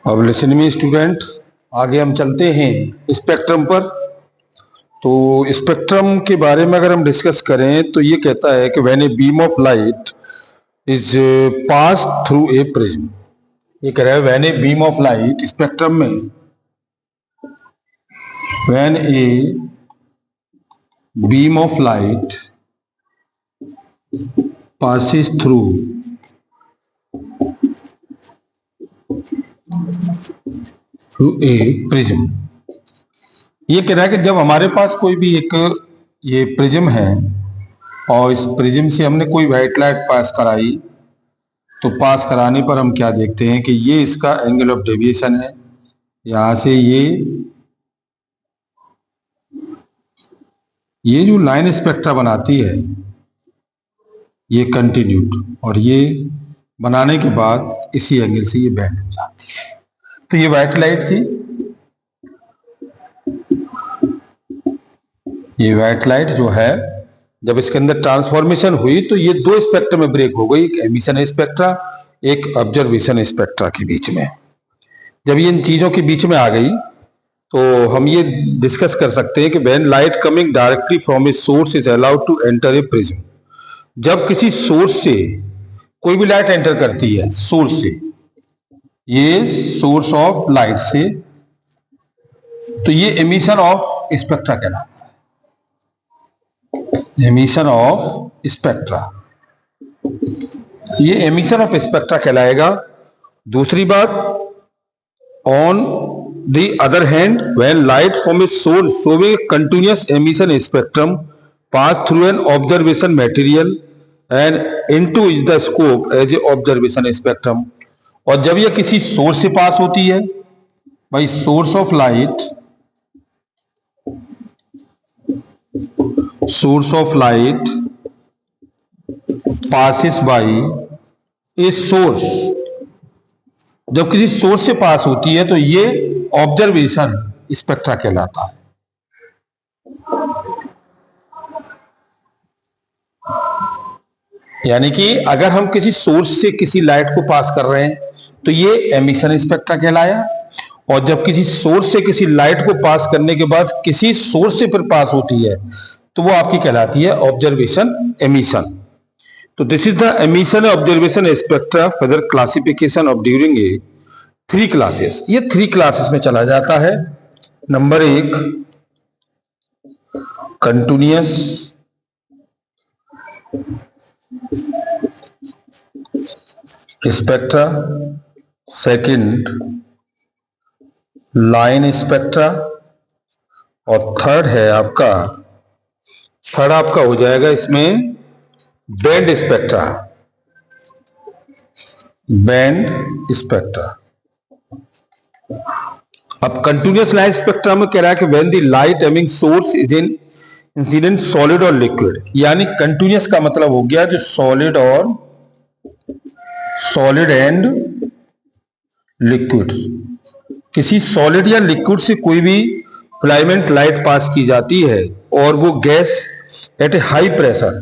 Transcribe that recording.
अब लिसन में स्टूडेंट, आगे हम चलते हैं स्पेक्ट्रम पर। तो स्पेक्ट्रम के बारे में अगर हम डिस्कस करें तो ये कहता है कि when a beam of light is pass through a prism. ये कह रहा है when a beam of light, spectrum में when a beam of light passes through a prism। ये कह रहा है कि जब हमारे पास कोई भी एक ये प्रिज्म है और इस प्रिज्म से हमने कोई व्हाइट लाइट पास कराई, तो पास कराने पर हम क्या देखते हैं कि ये इसका एंगल ऑफ डेविएशन है। यहां से ये जो लाइन स्पेक्ट्रा बनाती है ये कंटिन्यूड, और ये बनाने के बाद इसी एंगल से ये बैंड हो जाती है। तो ये व्हाइट लाइट थी, ये व्हाइट लाइट जो है जब इसके अंदर ट्रांसफॉर्मेशन हुई तो ये दो स्पेक्ट्रा में ब्रेक हो गई, एक एमिशन स्पेक्ट्रा, एक ऑब्जर्वेशन स्पेक्ट्रा के बीच में। जब ये इन चीजों के बीच में आ गई तो हम ये डिस्कस कर सकते हैं कि when light coming directly from a source is allowed to enter a prism. जब किसी सोर्स से कोई भी लाइट एंटर करती है, सोर्स से, ये सोर्स ऑफ लाइट से, तो ये एमिशन ऑफ स्पेक्ट्रा कहलाता है। एमिशन ऑफ स्पेक्ट्रा, ये एमिशन ऑफ स्पेक्ट्रा कहलाएगा। दूसरी बात, on the other hand when light from a source showing A continuous emission spectrum pass through an observation material and into is the scope as a observation spectrum। और जब यह किसी source से पास होती है, भाई source of light passes by a source, जब किसी सोर्स से पास होती है तो ये ऑब्जर्वेशन स्पेक्ट्रा कहलाता है। यानी कि अगर हम किसी सोर्स से किसी लाइट को पास कर रहे हैं तो ये एमिशन स्पेक्ट्रा कहलाया, और जब किसी सोर्स से किसी लाइट को पास करने के बाद किसी सोर्स से फिर पास होती है तो वो आपकी कहलाती है ऑब्जर्वेशन एमिशन। तो this is the emission observation spectra further classification of during a 3 classes. ये 3 क्लासेस में चला जाता है। Number 1 continuous spectra, second line spectra, और थर्ड आपका हो जाएगा इसमें बैंड स्पेक्ट्रा। अब कंटिन्यूअस लाइन स्पेक्ट्रा में कह रहा है कि when the light aiming source is in incident solid और लिक्विड। यानी कंटिन्यूअस का मतलब हो गया जो सॉलिड एंड लिक्विड, किसी सॉलिड या लिक्विड से कोई भी फिलामेंट लाइट पास की जाती है और वो gas at A high pressure